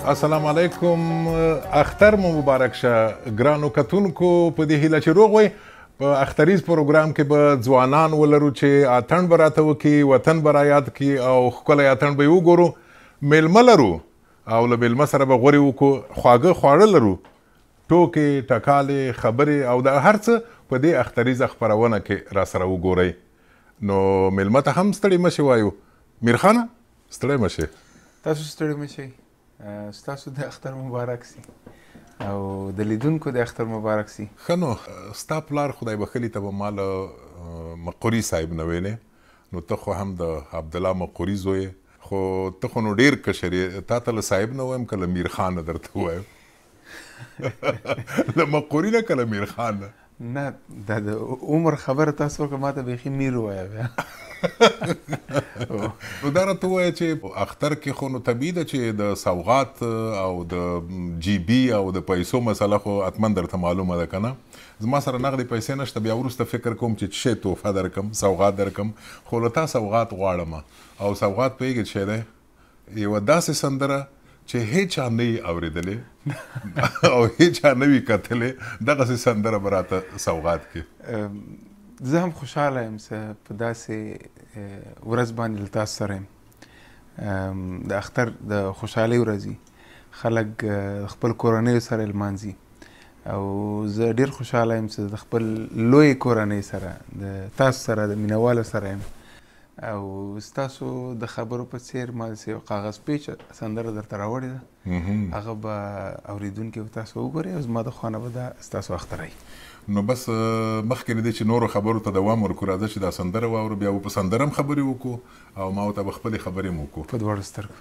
السلام علیکم. اختر مو مبارک شه ګرانو کتونکو. په دې هیله چې روغ وئ. په اختریز پروګرام کې به ځوانان ولرو چې اتڼ به راته وکړي، وطن به رایاد کړي او ښکلی اتڼ به یې وګورو. میلمه لرو او له میلمه سره به غورې وکړو، خواږه خواړه لرو، ټوکې ټکالې خبرې او د هر څه په دې اختریزه خپرونه کې را سره وګورئ. نو میلمه ته هم ستړي مه شئ وایو. میرخانه ستړی مه شئ. تاسو ستړي مه شئ. ستاسو د اختر مبارک سي او د لیدونکو د اختر مبارک سي. ښه نو ستا پلار خدای بخلي ته به ما له مقوري صاحب نه ویلې، نو ته خو هم د عبدالله مقوري زوی یې، خو ته خو نو ډېر کشر یې. تا ته له صاحب نه وایم که له میرخان نه درته ووایم؟ له مقوري نه که له میرخان نه؟ نه، دا د عمر خبره تاسو وکړه، ما ته بیخي میر ووایه بیا. نو دا راته ووایه چې اختر کې خو نو طبیعي ده چې د سوغات او د جی بي او د پیسو مسله خو حتما درته معلومه ده که نه؟ زما سره نغدې پیسې نشته، بیا وروسته فکر کوم چې شی تحفه درکم، سوغات درکم، خو له تا سوغات غواړم. او سوغات پوهېږې شی دی؟ یوه داسې سندره چې هیچا نه یې اورېدلې او هیچا نه وي کتلې، دغسې سندره به راته سوغات کې. زه هم خوشحاله یم چې په داسې ورځ باندې له تاسو سره یم. د اختر د خوشحالۍ ورځ خلک خپل کورنیو سره لمانځي او زه ډېر خوشحاله یم چې د خپل لوی کورنۍ سره، د تاسو سره، د مینوالو سره یم. او ستاسو د خبرو په څیر ما داسې یو کاغذ پیچ سندره درته راوړې ده، هغه به اورېدونکي به تاسو وګورئ او زما د خوا نه به دا ستاسو اختر وي. نو بس مخکې له دې چې نورو خبرو ته دوام ورکړو، راځه چې دا سندره واورو، بیا به په سندره هم خبرې وکړو او ما ورته به خپلې خبرې هم وکړو په دواړو سترګو.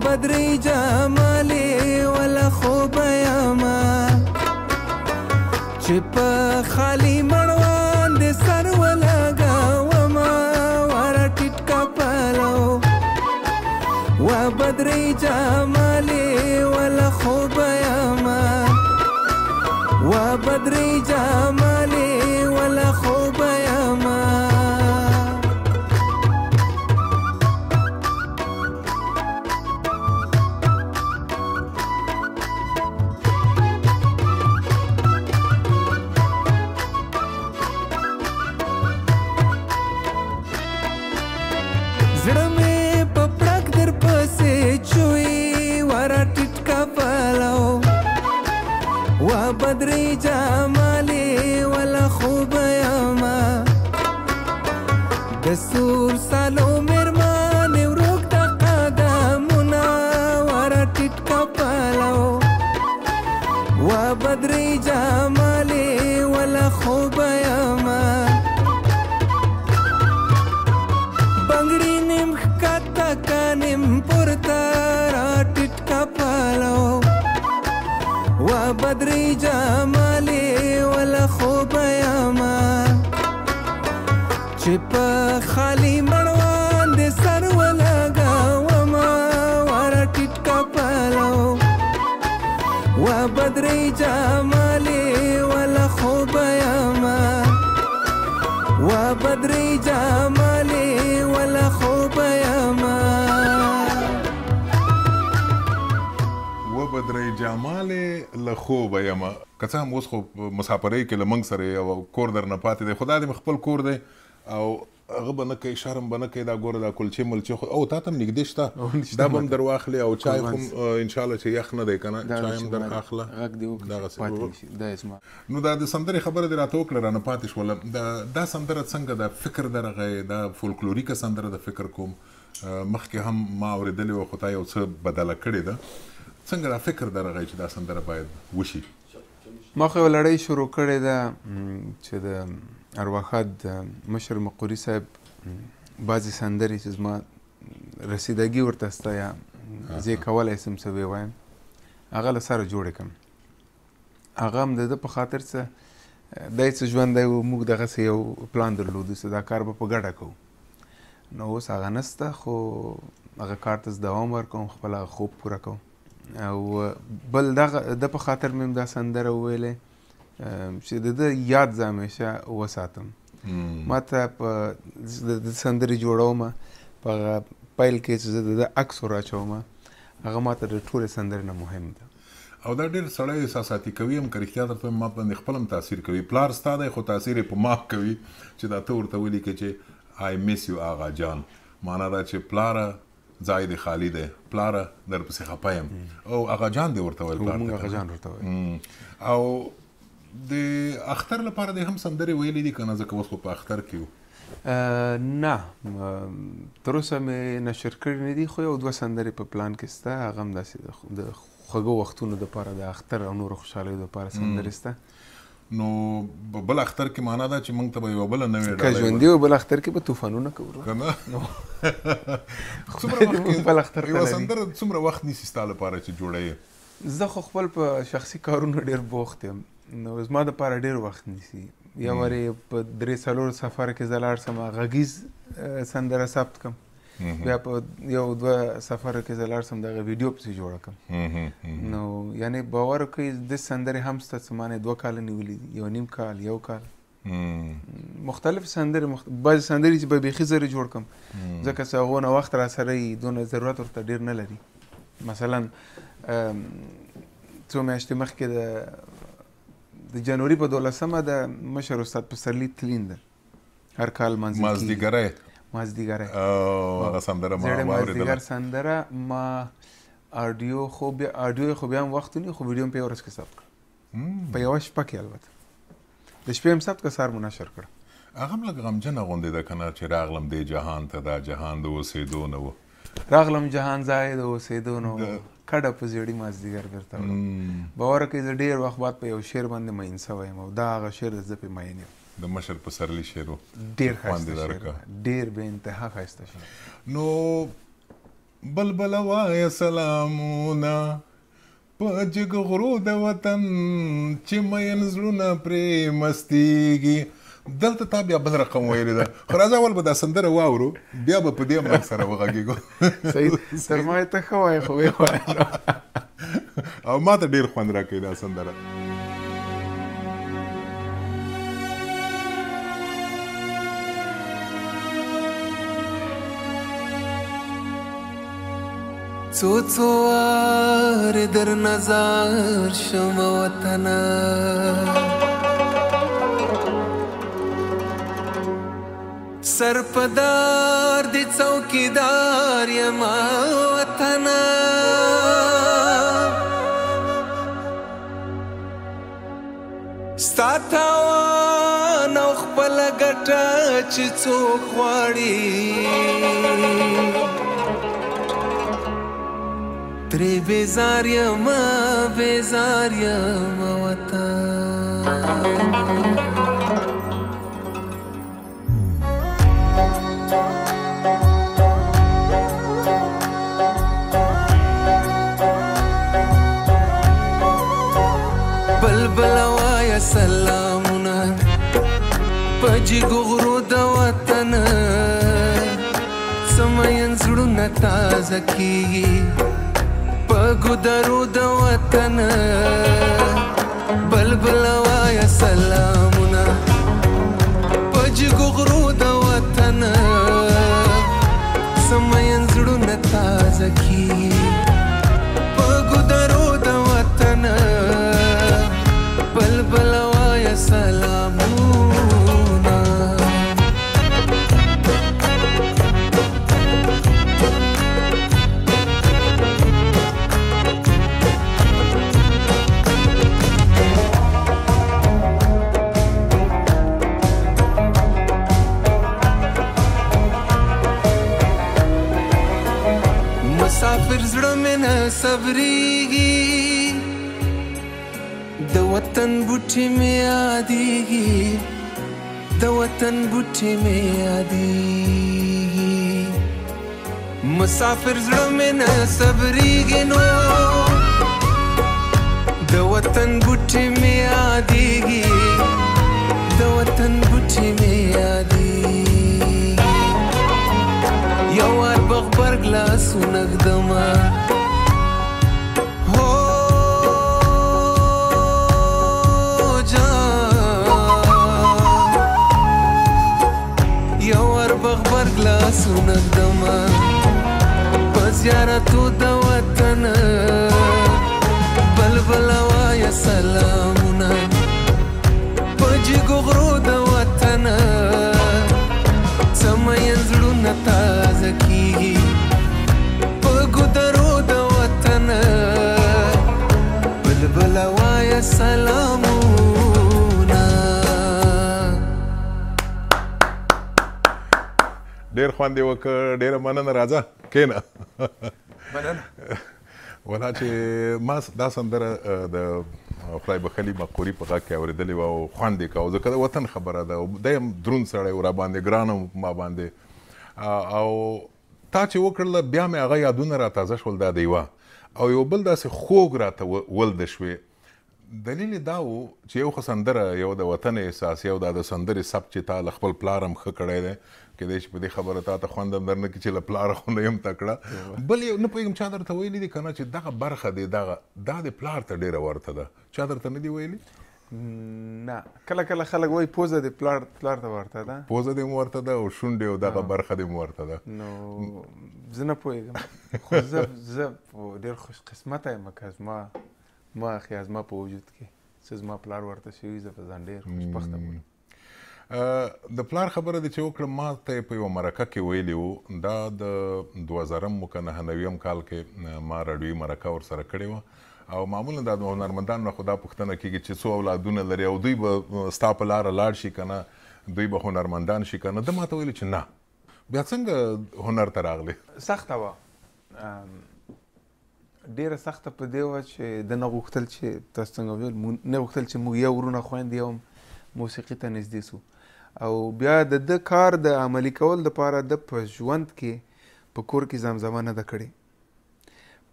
بدري جمالي ولا خوب ياما چپ خالی مروان دے سر ولگا وما ورا ٹٹکا پالو و بدري جمالي ولا خوب ياما و بدري جمالي ولا خوب ياما بدري جمالي ولا خوب ياما دسور سالو مرمان وروك تقدمنا ورا تتكا بالو وبدري جمالي ولا خوب ياما بنگڑی نم خکتا کانم پورتا را تتكا بالو وبدري جمالي ولا خوب ياما چپ خالی مروان دے سر ولگا وما ورا ٹٹکا پالو وبدري جمالي ولا خوب ياما وبدري جمالي ولا خوب ياما بدري جمالې له خوبه یمه. که څه هم اوس خو مسافرۍ کې له موږ سره یو کور درنه پاتې دی، خو دا دې خپل کور دی او هغه به نه کوي، شرم به نه کوي. دا ګوره دا کلچې ملچې خو او تا ته هم نږدې شته، دا به هم در واخلې او چای خو انشاءالله چې یخ نه دی که نه، چای هم در اخله. نو دا د سندرې خبره دې راته وکړه، رانه پاتې شوله. دا سندره څنګه دا فکر درغی؟ دا فولکلوریکه سندره د فکر کوم، مخکې هم ما اورېدلې وه خو تا یو څه بدله کړې ده. څنګه دا فکر درغی چې دا سندره باید وشي؟ ما خو یوه لړۍ شروع کړې ده چې د ارواښاد مشر مقوري صاحب بعضې سندرې چې زما رسیدګي ورته سته یا زه یې کولی سم څه ووایم هغه له سره جوړې کړم. هغه هم د ده په خاطر څه دی څه ژوندی و موږ دغسې یو پلان درلودو چې دا کار به په ګډه کوو. نو اوس هغه نسته خو هغه کار ته دوام ورکوم، خپل هغه خوب پوره کوم. او بل دغه د په خاطر مې دا سندره وویلې چې د ده یاد زه همیشه وساتم. ما ته په د سندرې جوړوم په هغه پیل کې چې زه د ده عکس ور اچوم هغه ما ته د ټولې سندرې نه مهم ده. او دا ډېر سړی احساساتي کوي هم که رښتیا درته ما باندې خپل هم تاثیر کوي. پلار ستا دی خو تاثیر یې په ما کوي چې دا ته ورته ولیکې چې آی میس یو آغا جان، معنا دا چې پلاره ځای دې خالي دی، پلاره درپسې خفه یم. او آغا جان دې ورته ویل پلار ته؟ موږ آغا جان ورته ویل. او د اختر لپاره دې هم سندرې ویلې دي که نه؟ ځکه اوس خو په اختر کې وو. نه تر اوسه مې نشر کړي نه دي، خو یو دوه سندرې په پلان کې شته. هغه هم داسې د خوږو وختونو دپاره د اختر او نورو خوشحالیو دپاره سندرې شته. نو بل اختر کې معنا ده چې موږ ته به یوه بله نوې که ژوندي وو بل اختر کې به طوفانونه کوو که نه؟ بل اختر ته یوه سندره څومره وخت نیسي ستا لپاره چې جوړوې؟ زه خو خپل په شخصي کارونو ډېر بوخت یم، نو زما دپاره ډېر وخت نیسي. یا وارې په 3-4 سفر کې زه لاړ سم غږیز سندره ثبت کړم، بیا په 1-2 سفر کې زه لاړ سم دغه ویډیو پسې جوړه کړم. نو یعنې باور وکړئ د سندرې هم شته چې ما نه 2 کاله نیولي دي، 1.5 کال 1 کال. مختلف سندرې بعضې سندرې چې به بیخي زرې جوړ کړم ځکه چې هغو نه وخت را سره یي، دونه ضرورت ورته ډېر نه لري. مثلا څو میاشتې مخکې د جنوري په 12مه د مشر استاد پسرلي تلین ده هر کال مازدیګری هغه سندره ما واورېدله. مازدیګر سندره ما آډیو خو بیا هم وخت ونیو، خو ویډیو هم په یوه ورځ کې ثبت کړه، په یوه شپه کې. البته د شپې هم ثبت کړه، سهار مو نشر کړه. هغه هم لږ غمجنه غوندې ده که نه چې راغلم دې جهان ته، دا جهان د اوسېدو نه و. راغلم جهان ځای د اوسېدو نه و، کډه په زیړي مازدیګر بېرته وړم. باور وکړئ زه ډېر وخت بعد په یو شعر باندې مین سوی یم، او دا هغه شعر زه پرې مین یم. د مشر پسرلي شعر و، ډېر ښایسته شعر، ډېر بې انتها ښایسته شعر. نو بلبله وایه سلامونه په جګ غرو د وطن چې مین زړونه پرې مستیږي. دلته تا بیا بل رقم ویلی ده، خو راځه اول به دا سندره واورو بیا به په دې مرګ سره وغږېږو. صحیح تر ما یې ته ښه وایې خو ویې وایه او ما ته ډېر خوند راکوي دا سندره. څو وار در نظر شم وطنه سرپدار دی څوکیدار یم وطنه ستا تاوان او خپله ګټه چې څوک غواړي ترې بیزار یم وطن بلبل وایه سلامونه په جګو غرو د وطن سمین زړونه تازه کیږي په ګودرو د وطن بلبل وایه سلامونه په جګو غرو د وطن سمین زړونه تازه کیږي په ګودرو د وطن بلبل وایه سلامونه مسافر زړه مې نه صبرېږي د وطن بوټي مې یادېږي د وطن بوټي مې یادېږي مسافر زړه مې نه صبرېږي نو د وطن بوټي مې یادېږي د وطن بوټي مې یادېږي یو وار بغبرګ لاسونه ږدمه هو جان یو وار بغبرګ لاسونه ږدمه په زیارتو د وطن بلبل وایه سلامونه په جګو غرو د وطن څه مین زړونه تازه کېږي په ګودرو د وطن بلبل وایه سلامونه. ډېر خوند یې وکړ، ډېره مننه. راځه کښېنه. مننه. ولا چې ما دا سندره د خدای بخلي مقوري په غږ کې اورېدلې وه او خوند یې کوه، ځکه د وطن خبره ده. دی هم دروند سړی و راباندې، ګران هم ما باندې، او تا چې وکړله بیا مې هغه یادونه را تازه شول. دا د یوه او یو بل داسې خوږ راته ولده شوې. دلیل یې دا و چې یو خو سندره، یو د وطن احساس، یو دا د سندرې سبک چې تا له خپل پلار هم ښه کړی دی، کېدای شي په دې خبره تا ته خوند هم درنه کړي چې له پلاره خو نه یم تکړه. بل یو نه پوهېږم چا درته ویلي دي که نه چې دغه برخه دی دا د پلار ته ډېره ورته ده، چا درته نه دي ویلي؟ نه، کله کله خلک وایي پوزه د پلار ته ورته ده، پوزه دې م ورته ده او شونډې او دغه برخه دې م ورته ده. نو زه نه پوهېږم، خو زه ډېر خوش قسمته یم که زما زما په وجود کې څه زما پلار ورته شوي، زه په ځان ډېر خوشبخته بولم. د پلار خبره دې چې وکړه، ما ته یې په یوه مرکه کې ویلي وو، دا د 2000 که 99 کال کې ما راډیوي مرکه ورسره کړې وه، او معمولا دا د هنرمندانو نه خو دا پوښتنه کېږي چې څو اولادونه لري او دوی به ستا په لاره لاړ شي که نه، دوی به هنرمندان شي که نه. ده ما ته ویلي چې نه. بیا څنګه هنر ته راغلی؟ سخته وه، ډېره سخته په دې وه چې ده نه غوښتل چې تاسو څنګه ویل، نه غوښتل چې موږ یو ورونه خویندې یو موسیقي ته نږدې سو، او بیا د ده کار د عملي کول دپاره ده په ژوند کې په کور کې زمزمه نه ده کړې،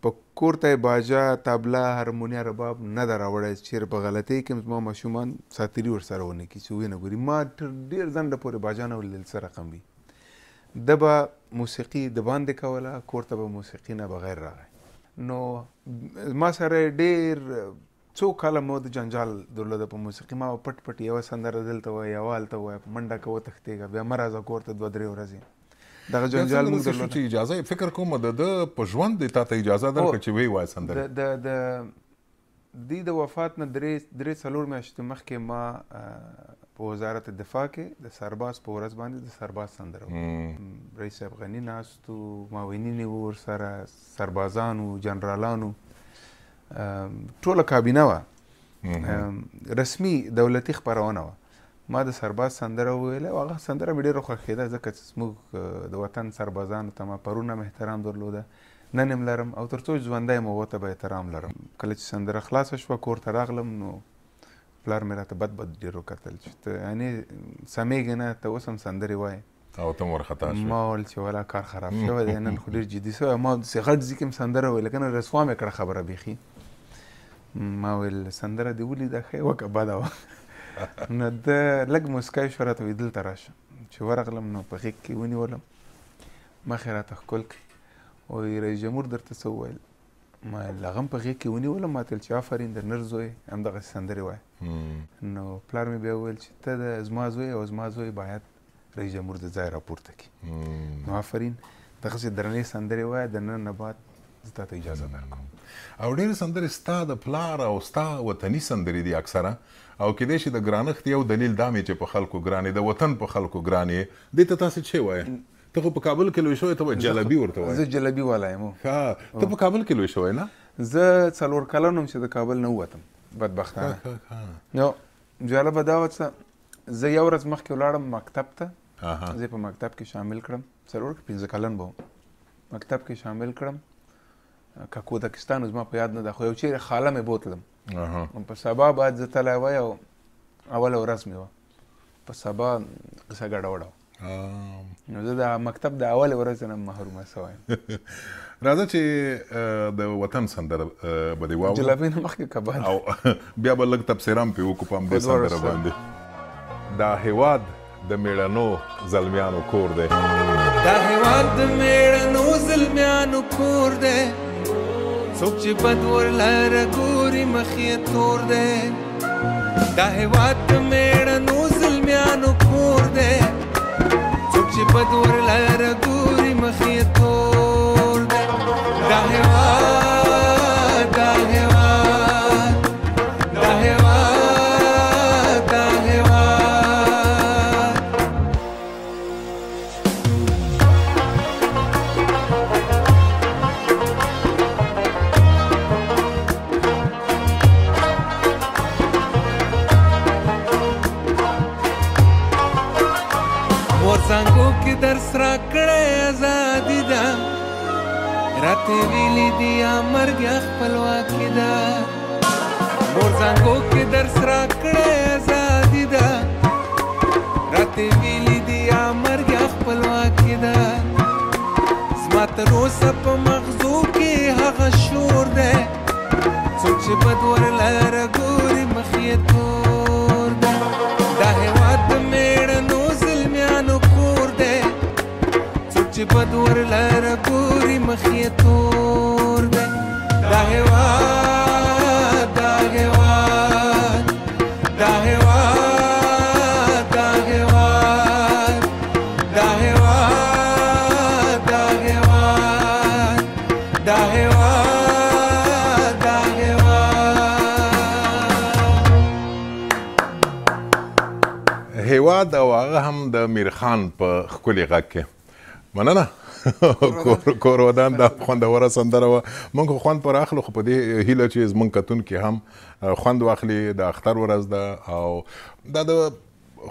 په کور ته یې باجه، طبله، هارمونیا، رباب نه ده راوړی، چېرې په غلطۍ کې زما ماشومان ساتري ورسره ونه کړي چې ویې نه ګوري. ما ډېر ځنډه پورې باجه نه ولیدل څه رقم وي. ده به موسیقي د باندې کوله، کور ته به موسیقي نه بغیر راغی. نو ما سره ډېر څو کاله مو د جنجال درلوده په موسیقي. ما پټ پټ یوه سندره دلته وایه، یوه هلته وایه، په منډه که وتښتېږه، بیا مه راځه کور ته 2-3 ورځې. دغه جنجال موږ درلوده. چې اجازه فکر کوم د ده په ژوند دې تا ته اجازه درکړه چې ویې وایه سندرې؟ د دوی د وفات نه 3-4 میاشتې مخکې ما په وزارت دفاع کې د سرباز په ورځ باندې د سرباز سندره رئیس صاحب غني ناست و، معاونین وو ورسره، سربازانو، جنرالانو، ټوله کابینه وه، رسمي دولتي خپرونه وه. ما د سرباز سندره وویله او هغه سندره مې ډېره خوښېده، ځکه چې زموږ د وطن سربازانو ته ما پرون هم احترام درلوده، نن هم لرم، او تر څو ژوندی یم هغو ته به احترام لرم. کله چې سندره خلاصه شوه کور ته راغلم، نو پلار مې راته بد ډېر وکتل چې ته یعنې سمېږې نه، ته اوس هم سندرې وایې، او ته م ورخطا شوې. ما ویل چې والا کار خراب شوی دی، نن خو ډېر جدي شوی. ما داسې غټ ځي کې هم سندره ویله که نه، رسوا مې کړه خبره بیخي. ما ویل سندره دې ولیده ښه یې وکړه، بده وه. نو ده لږ مسکی شو، راته ویل دلته راشه. چې ورغلم نو په غېږ کې ونیولم، مخ یې راته ښکل کړي، وایي رئیس جمهور درته څه وویل؟ ما ویل هغه هم په غېږ کې ونیولم، ما ته ویل چې آفرین د نر زوی همدغسې سندرې وایه. نو پلار مې بیا وویل چې ته د زما زوی او زما زوی باید رئیس جمهور د ځای راپورته کړي. نو آفرین دغسې درنې سندرې وایه، د نن نه بعد زه تا ته اجازه درکوم. او ډېرې سندرې ستا د پلار او ستا وطني سندرې دي اکثره، او کېدای شي د ګرانښت یو دلیل دا مې چې په خلکو ګرانې، د وطن په خلکو ګرانې. دې ته تاسې څه وایه؟ ته خو په کابل کې لوی شوی، ته به جلبي ورته وایې. زه جلبي والا یم. ته په کابل کې لوی شوی نه؟ زه 4 کلن وم چې د کابل نه ووتم بدبختانه. نو جالبه دا وه څه، زه یو ورځ مخکې ولاړم مکتب ته، زه په مکتب کې شامل کړم، 4-5 کلن به وم، مکتب کې شامل کړم. کاکودکستان زما په یاد نه ده خو یو چیرې خاله مې بوتلم په سبا بعد زه تللی وی او اوله ورځ مې وه په سبا قصه ګډوډه وه نو زه د مکتب د اولې ورځې نه محرومه سوی یم راځه چې د وطن سندره به دې واورو جلبۍ نه مخکې کباب او بیا به لږ تبصرام پې وکړو په همدې سندره باندې دا هېواد د مېړنو زلمیانو کور دی دا هېواد د مېړنو زلمیانو کور دی څوک چې بد ورلره ګوري مخ یې تور دی دا هېواد د مېړنو زلمیانو کور دی څوک چې بد ورلره ګوري مخ یې تور دی دا هېواد دا هېواد دا هېواد دا هېواد زنګو کې درس راکړی ازادي ده راته ویلي دي یا مرګ یا خپلواکي ده مور زنګو کې درس راکړی ازادي ده راته ویلي دي یا مرګ یا خپلواکي ده زما تر اوسه په مغزو کې هغه شور دی څوک چې بد ورلره ګوري مخ یې تور دی دا هېواد د مېړنو زلمیانو کور دی څوک چې بد ورلره ګوري مخ یې تور دی دا هېواد دا هېواد دا هېواد دا هېواد دا هېواد دا هېواد دا هېواد دا هېواد او هغه هم د میرخان په ښکلي غږ کې مننه کور ودان دا خوندوره سندره وه موږ خو خوند پر اخلو خو په دې هیله چې زموږ کتونکي هم خوند واخلي د اختر ورځ ده او دا د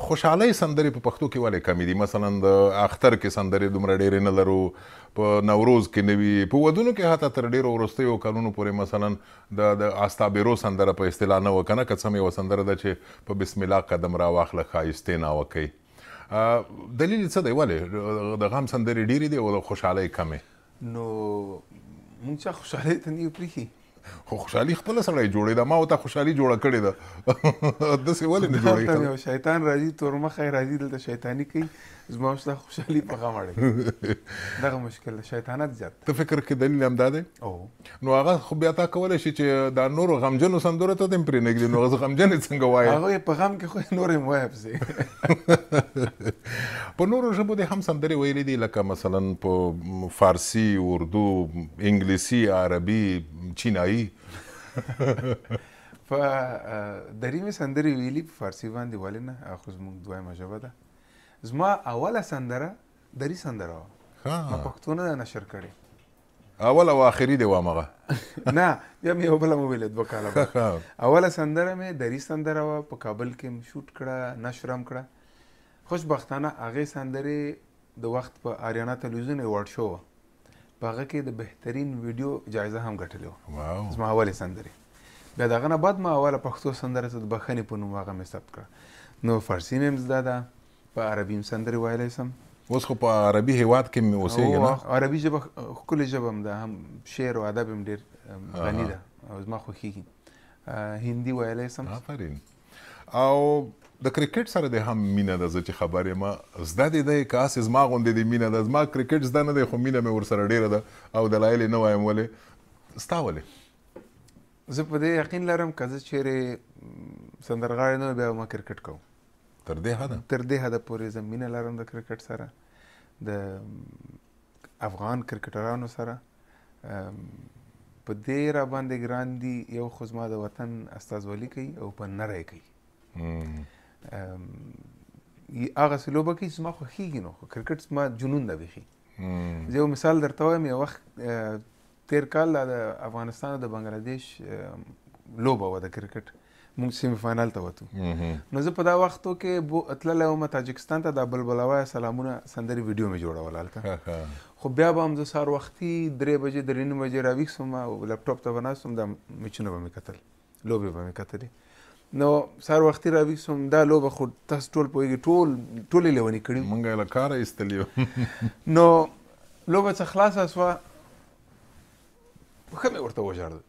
خوشحالۍ سندرې په پښتو کې ولې کمې دي مثلا د اختر کې سندرې دومره ډېرې نه لرو په نوروز کې نه وي په ودونو کې حتی تر ډېرو وروستیو کلونو پورې مثلا د آستابیرو سندره په اصطلاح نه وه که نه که څه مې یوه سندره ده چې په بسم الله قدم راواخله ښایستې ناوه کوي دلیل څه دی ولې د غم سندرې ډېرې دي او د خوشحالۍ کمې نو مونږ چا خوشحالۍ ته نه یو پرېښي خو خوشحالي خپله سړی جوړوي ده ما ورته خوشحالي جوړه کړې ده داسې ولې نه جوړوي یو شیطان راځي تورمخی راځي دلته شیطاني کوي زما ستا خوشحالي په غم اړوي دغه مشکل ده شیطانت زیات ته فکر کې دلیل همدا دی نو هغه خو بیا تا کولی شي چې دا نورو غمجنو سندرو ته دې هم پرېنږدي نو هغه غمجنې څنګه وایي هغه یې په غم کې خو نور یې وایه پسې په نورو ژبو دې هم سندرې ویلې دي لکه مثلا په فارسي اردو انګلیسي عربي چینایي په دري مې سندرې ویلي په فارسي باندې ولې نه خو زموږ دویمه ژبه ده زما اوله سندره دري سندره وه ما پښتو نه ده نشر کړې اوله او آخري دې وه مغه نه بیا مې یو بله مې ویلې 2 کاله بعد اوله سندره مې دري سندره وه په کابل کې مې شوټ کړه نشر هم کړه خوشبختانه هغې سندرې د وخت په آریانا تلویزیون ایوارډ شو وه په هغه کې د بهترین ویډیو جایزه هم ګټلې وه زما اولې سندرې بیا د هغه نه بعد ما اوله پښتو سندره ته د بښنې په نوم هغه مې ثبت کړه نو فارسي مې هم زده ده په عربي هم سندرې ویلی سم اوس خو په عربي هېواد کې مې اوسېږي نه عربي ژبه ښکلې ژبه هم ده هم شعر او ادب هم ډېر غني ده او زما خوښېږي هندي ویلی سم آفرین او د کرکټ سره دې هم مینه ده زه چې خبر یم زده دې دی که هسې زما غوندې دې مینه ده زما کرکټ زده نه دی خو مینه مې ورسره ډېره ده او دلایل یې نه وایم ولې ستا ولې زه په دې یقین لرم که زه چیرې سندرغاړی نه بیا ما کرکټ کوم تر دې حده پورې زه مینه لرم د کرکټ سره د افغان کرکټرانو سره په دې را باندې ګران دي یو خو زما د وطن استازولي کوي او په نری کوي هغسې لوبه کوي زما خوښېږي نو خو کرکټ زما جنون ده بیخي زه یو مثال درته وایم یو وخت تیر کال د افغانستان او د بنګلادیش لوبه وه د کرکټ موږ سیمی فاینل ته وتو. نو زه په دا وختو کې تللی وم تاجکستان ته، دا بلبلوایه سلامونه سندرې ویډیو مې جوړول هلته. خو بیا به هم زه سهار وختي 3 بجې 3:30 بجې راویښ سوم او لپټاپ ته به ناست وم، دا میچونه به مې کتل، لوبې به مې کتلې. نو سهار وختي راویښ سوم، دا لوبه خو تاسو ټول پوهېږئ ټولې لیونې کړي مونږ یې له کاره ایستلي یو. نو لوبه څه خلاصه سوه، ښه مې ورته وژړل،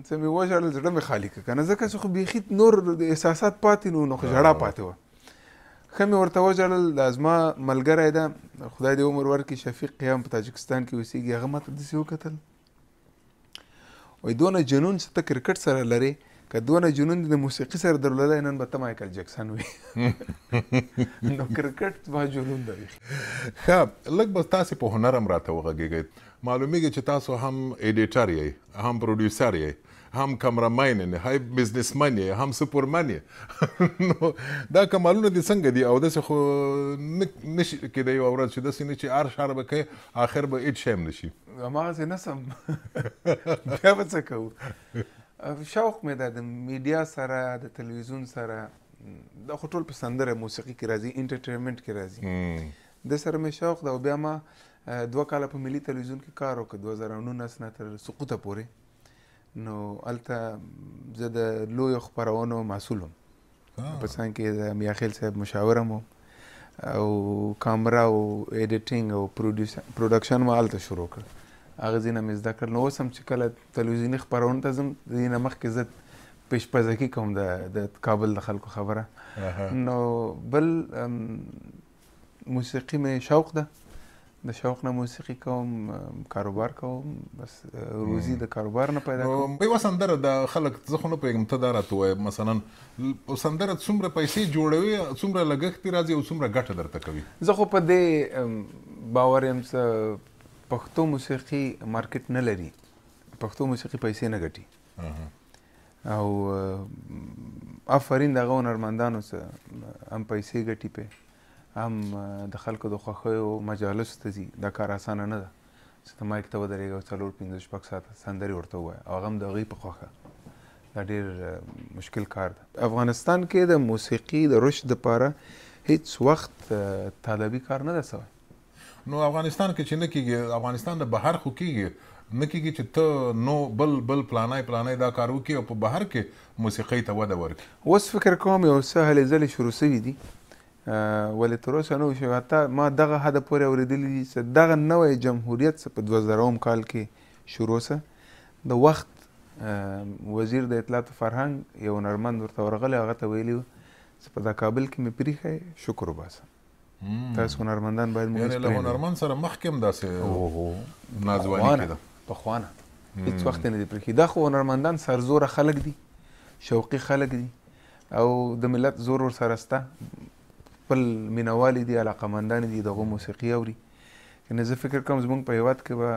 څه مې وژړل، زړه مې خالي کړه که نه، ځکه چې خو بیخي نور احساسات پاتې نو خو ژړا پاتې وه. ښه مې ورته وژړل. دا زما ملګری ده، خدای دې عمر ورکړي، شفیق قیام په تاجکستان کې اوسېږي، هغه ما ته داسې وکتل، وایي دونه جنون چې ته کرکټ سره لرې، که دونه جنون د موسیقي سره درلودی نن به ته مایکل جکسن وي. نو کرکټ زما جنون ده. ښه، لږ به تاسې په هنر هم راته وغږېږئ. معلومیږي چې تاسو هم ایډیټر یې، هم پروډیوسر یې، هم کمرمین یې، هم بزنسمن یې، هم سپورمن یې. نو دا کمالونه دې څنګه دي؟ او داسې خو نشي کېدی یوه ورځ چې داسې نه چې هر شار به کوې آخر به هېڅ شی هم نه شي. هماغسې نه سم. بیا به څه کوو؟ شوق مې ده د میډیا سره، د تلویزیون سره، دا خو ټول په سندره موسیقي کې راځي، انټرټینمنټ کې راځي، د سره مې شوق ده. او بیا ما 2 کاله په ملي تلویزیون کې کار وکړ، 2019 نه تر سقوطه پورې. نو هلته زه د لویو خپرونو مسؤل وم، په څنګ کې د میاخیل صاحب مشاور هم او کامرا او ایډیټینګ او پروډکشن ما هلته شروع کړ. هغه ځای نه مې زده کړل. نو اوس هم چې کله تلویزیوني خپرونو ته ځم، د دې نه مخکې زه پیشپزکي کوم د کابل د خلکو خبره. نو بل موسیقي مې شوق ده، د شوق نه موسیقي کوم، کاروبار کوم، بس روزي د کاروبار نه پیدا کوم. یوه سندره د خلک، زه خو نه پوهېږم، ته دا راته ووایه مثلا سندره څومره پیسې جوړوي، څومره لګښت پرې راځي او څومره ګټه درته کوي؟ زه خو په دې باور یم چې پښتو موسیقي مارکیټ نه لري، پښتو موسیقي پیسې نه ګټي، او آفرین دغه هنرمندانو څه هم پیسې ګټي پې، هم د خلکو د خوښیو مجالسو ته ځي. دا کار اسانه نه ده چې ته مایک ته ودرېږې او 4-5-6 ساعته سندرې ورته ووایه، او هغه هم د هغوی په خوښه. دا ډېر مشکل کار ده. افغانستان کې د موسیقي د رشد دپاره هیڅ وخت طالبي کار نه ده سوی. نو افغانستان کې چې نه کېږي، افغانستان د بهر خو کېږي، نه کېږي چې ته نو بل پلانی دا کار وکړي او په بهر کې موسیقۍ ته وده ورکړي؟ اوس فکر کوم یو څه هلې ځلې شروع سوي دي، ولې تر اوسه نه وو شوي. حتی ما دغه حده پورې اورېدلي دي چې دغه نوی جمهوریت څه په 2000 کال کې شروع سه، د وخت وزیر د اطلاعات فرهنګ یو هنرمند ورته ورغلی، هغه ته ویلي وو چې په دا کابل کې مې پرېښی، شکر وباسه. تاسو هنرمندان باید موږ یعنې له هنرمند سره مخکې هم داسې ناځواني کېده؟ پخوانه هېڅ وخت یې نه دي پرېښي. دا خو هنرمندان سرزوره خلک دي، شوقي خلک دي، او د ملت زور ورسره شته، خپل مینهوالي دي، علاقمندان دي دغو موسیقي اوري. کنه زه فکر کوم زموږ په هېواد کې به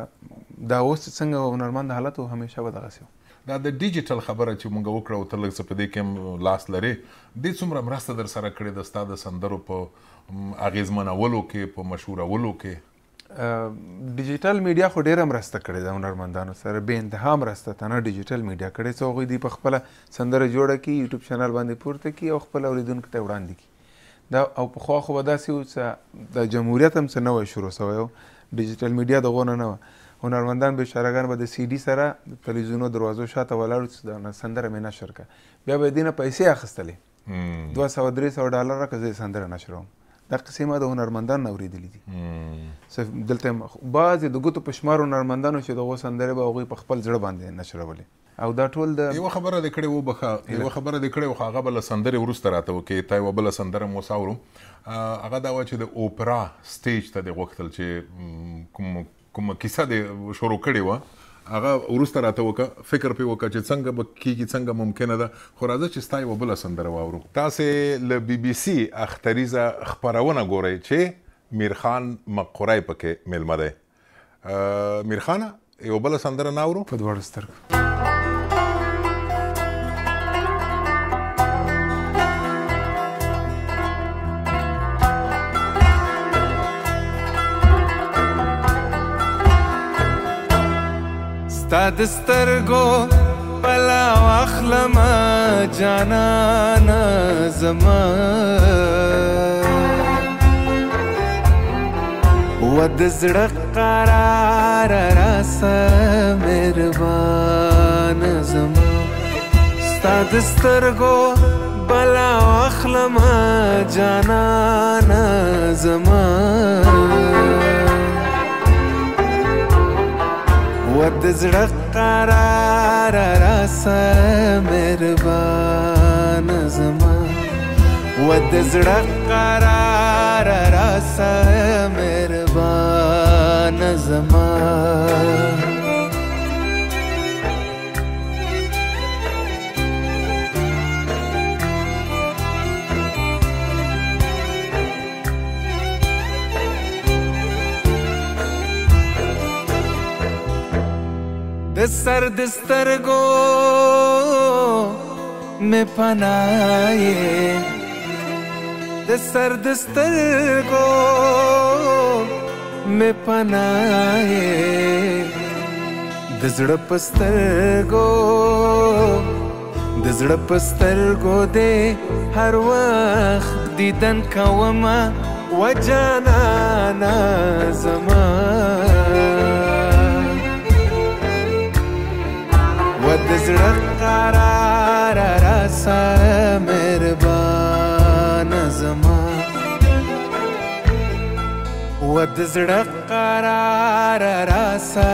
دا اوس څنګه هنرمند حالت و، همیشه به دغسې و. دا د ډیجیټل خبره چې موږ وکړه او ته لږ څه په دې کې هم لاس لرې، دې څومره مرسته در سره کړې ده ستا د سندرو په اغېزمنولو کې، په مشهورولو کې؟ ډیجیټل میډیا خو ډېره مرسته کړې ده هنرمندانو سره، بې انتها مرسته ته نه ډیجیټل میډیا کړې څه هغوی دوی په خپله سندره جوړه کړي، یوټیوب چینل باندې پورته کړي او خپل اورېدونکو ته وړاندې کړي. دا او پخوا خو به داسې وو چې د جمهوریت هم څه نوی شروع سوی و، ډیجیټل میډیا دغو نه وه. هنرمندان بېچارهګان به د سی ډي سره د تلویزیونو دروازو شاته ولاړ چې د سندره مې نشر کړه، بیا به یې دې نه پیسې اخیستلې، $200-300 که زه یې سندره نشروم. دا قصې ما د هنرمندانو نه اورېدلي دي. دلته بعضې د ګوتو په شمار هنرمندانو چې دغو سندرې به هغوی په خپل زړه باندې نشرولې، او دا ټول د یوه خبره دې کړې وبخه، یوه خبره دې کړې وه، هغه به له سندرې وروسته راته وکړې. تا یوه بله سندره مو اورو، هغه دا وه چې د اوپرا سټیج ته دې غوښتل چې کومه کیسه دې شروع کړې وه، هغه وروسته راته وکړه، فکر پرې وکړه چې څنګه به کېږي، څنګه ممکنه ده. خو راځه چې ستا یوه بله سندره واورو. تاسې له BBC اختریزه خپرونه ګورئ چې میرخان مقری پکې میلمه دی. میرخانه یوه بله سندره نه اورو؟ په دواړو سترګو. ستا د سترګو بلا واخلما جانانا زمان ود زړه قرار راسه مهربان زما ستا د سترګو بلا واخلما جانانا زما ود زړه قرار راسه مهربان زما ود زړه قرار راسه مهربان زما د سر د سترګو مې پناه یې د سر د سترګو مې پناه یې د زړه په سترګو د زړه په سترګو دې هر وخت دیدن کومه و جانانا زما ود زړه قرار راسه مهربان زما ود زړه قرار راسه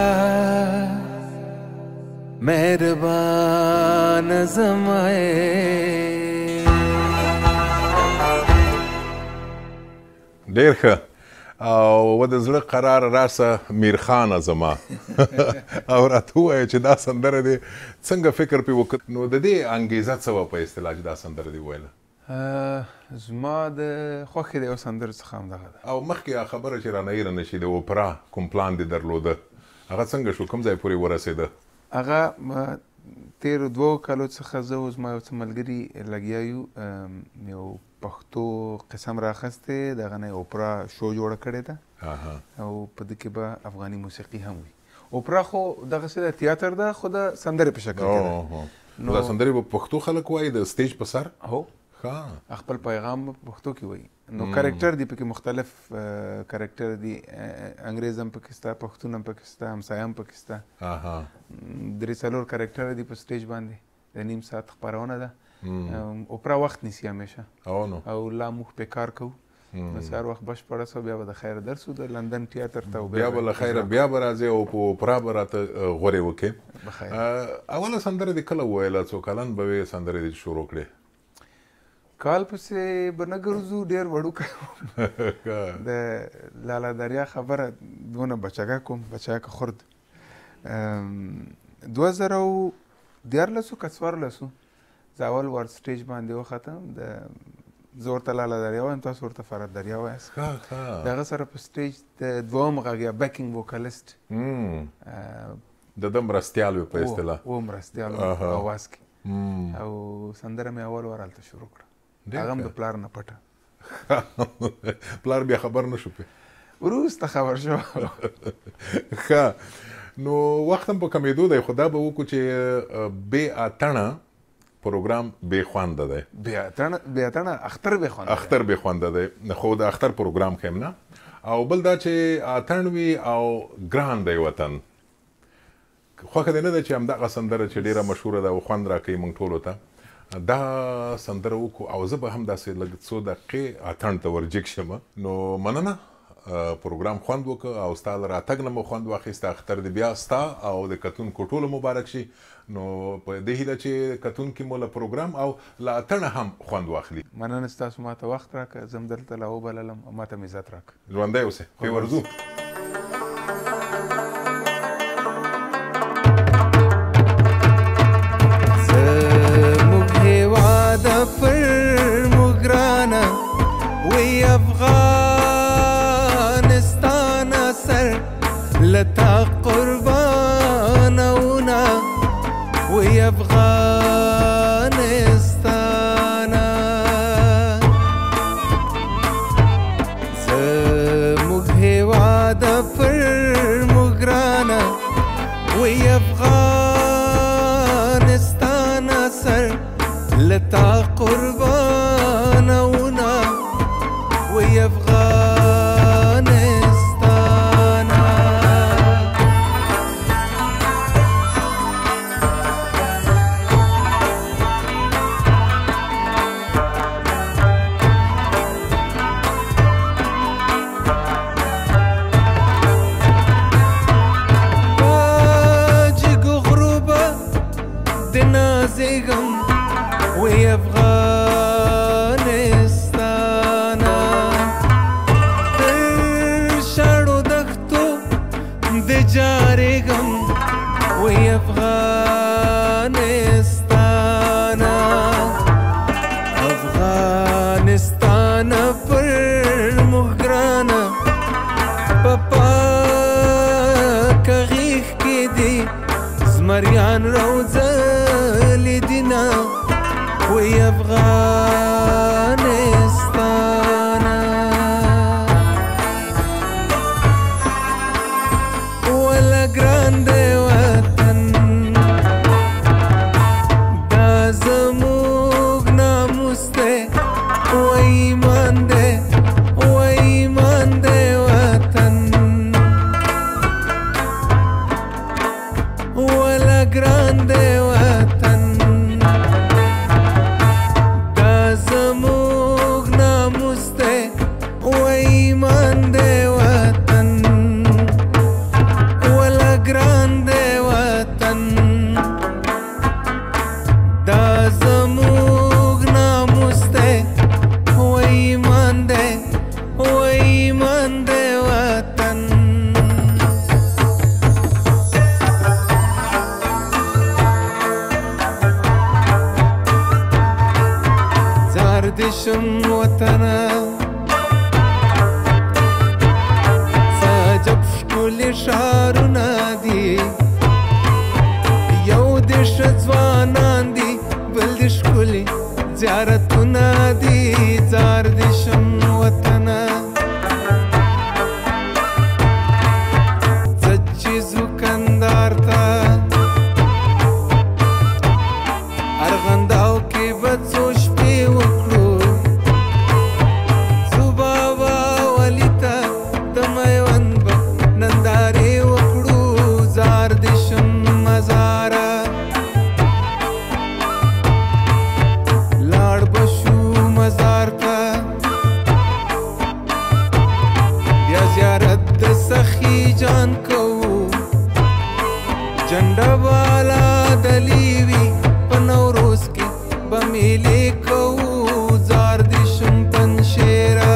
مهربان زما ډېر ښه او د زړه قرار راسه میرخانه زما او راته ووایه چې دا سندره دې څنګه فکر پرې وکړ نو د دې انګیزه څه وه په اصطلاح چې دا سندره دې وویله زما د خوښې د یو سندرو څخه همدغه ده او مخکې خبره چې رانه هېره نه شي د اوپرا کوم پلان دې درلوده هغه څنګه شو کوم ځای پورې ورسېده هغه تیرو 2 کالو څخه زه او زما یو څه ملګري لګیا یو یو پښتو قسم راخستی دغه نه اوپرا شو جوړه کړې ده او په دې کې به افغاني موسیقي هم وي اوپرا خو دغسې د تیاتر ده خو د سندرې په شکل کې ده نو دا سندرې به پښتو خلک وایي د سټیج په سر هو خپل پیغام په پښتو کې وایي نو کرکټر دی پکې مختلف کرکټر دی انګریز هم پکې شته پښتون هم پکې شته همسایه هم پکې شته 3-4 کرکټر دی په سټیج باندې د نیم ساعت خپرونه ده اوپرا وخت نیسي همیشه او لا موږ په کار کوو د سهار وخت بشپړه سو بیا به د خیر درسو د لندن تیاتر ته بیا به له خیره بیا به راځې او په اوپرا به راته غورې وکړې اوله سندره دې کله وویله څو کلن به وې سندرې دې شروع کړې کال پسې به نه ګرځو ډېر وړوکی د لالا دریا خبره دونه بچګه کوم بچګه خورد 2014 که 14 زه اول ور سټیج باندې وختم د زه ورته لالا دریا وایم تاسو ورته فرد دریا وایاست دغه سره په سټیج د دوهم غږ یا بیکینګ ووکالیسټ د ده مرستیال وي په اصطلاح و مرستیال اواز کې او سندره مې اول ور هلته شروع کړه هغه هم د پلار نه پټه پلار بیا خبر نه شو پې وروسته خبر شو ښه نو وخت هم په کمېدو دی خو دا به وکړو چې بې اتڼه پروګرام بې خونده دی بې اتڼه اختر بې خونده اختر بې خونده دی خو د اختر پروګرام ښیم نه او بل دا چې اتڼ وي او ګران دی وطن خوښه دی نه ده چې همدغه سندره چې ډېره مشهوره ده او خوند راکوي موږ ټولو ته دا سندره وکړو او زه به هم داسې لږ څو دقیقې اتڼ ته ورجګ شم نو مننه پروګرام خوند وکړه او ستا له راتګ نه مو خوند واخیسته اختر دې بیا ستا او د کتونکو ټولو مبارک شي نو په دې هیله چې کتونکي مو له پروګرام او له اتڼه هم خوند واخلي مننه ستاسو ماته وخت راکړه زه هم دلته لا وبللم او ماته مې عزت راکړه ژوندی اوسې پې ورځو زموږ هېواد پر موږ ګرانه وی افغانستان سر لتا قربانونه وی افغانستان زموږ هېواد پر موږ ګرانه وی افغانستان لتا قربانونا وی افغانستانا نازیگم وی افغانستانا در شاړو دښتو د جاریګم وی افغانستانا افغانستانا پر موږ ګرانه په پاکه غیږ کې دي زمریان روزه لیدینا وی افغانستانا ولا ګران دی وطن دا زموږ ناموس دی و ایمان دی وطن ولا ګران دی وطن دا زموږ ناموس دی و ایمان دی وطن ولا ګران دی وطن دا زموږ ناموس دی و ایمان دی وطن دشم وطنا ساجب شکلی شارونه دي یو دش ځوانان دي بل د شکلی زیارتونه دي زار دشم وطنا سچی زکندار تا ارغنداو کې بڅو شپې وکړو جان کو جنډه والا دلیوی پنوروز کې بمیلې کو زار دې شم پنشیرا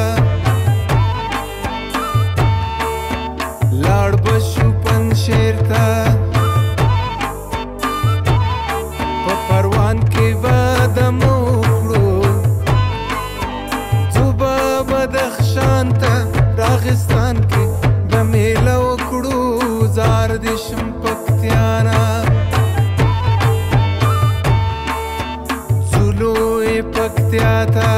لاړ بشو پنشیر تا په پروان کې وادم وکړو صوبه بدخشان ته راغستان کې بمیله وکړو زار دې شم پکتیانا زولوی پکتیا تا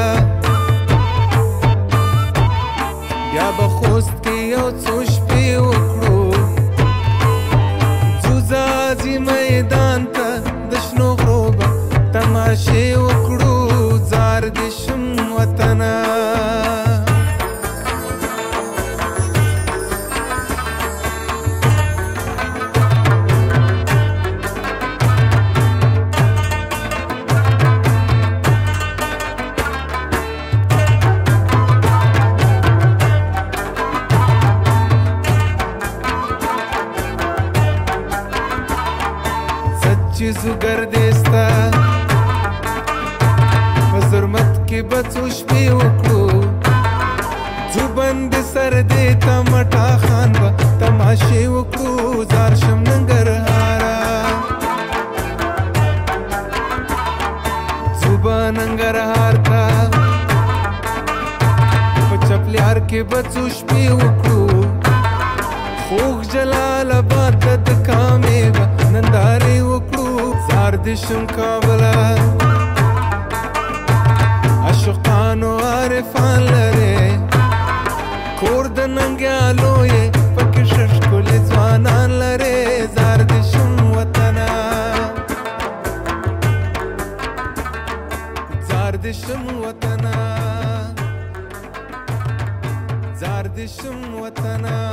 بیا به خوست کې یو څو شپې وکړو ځوځازي میدان ته د شنو غرو به تماشې وکړو زار دې شم وطنه چیزو گردستا بزرمت کې بڅو شپې وکړو څو بند سر دې تمټا خان به تماشې وکړو زار شم ننګرهارا صوبه ننګرهار تا په چپلیار کې بڅو شپې وکړو خوږ جلال آباد د کامې به نندارې وکړو زار دې شم کابله عاشقانو عارفان لرې کور د ننګیالو یې پکې ښه ښکلي ځوانان لرې زار دې شم وطنه شم وطنا زار دې شم وطنا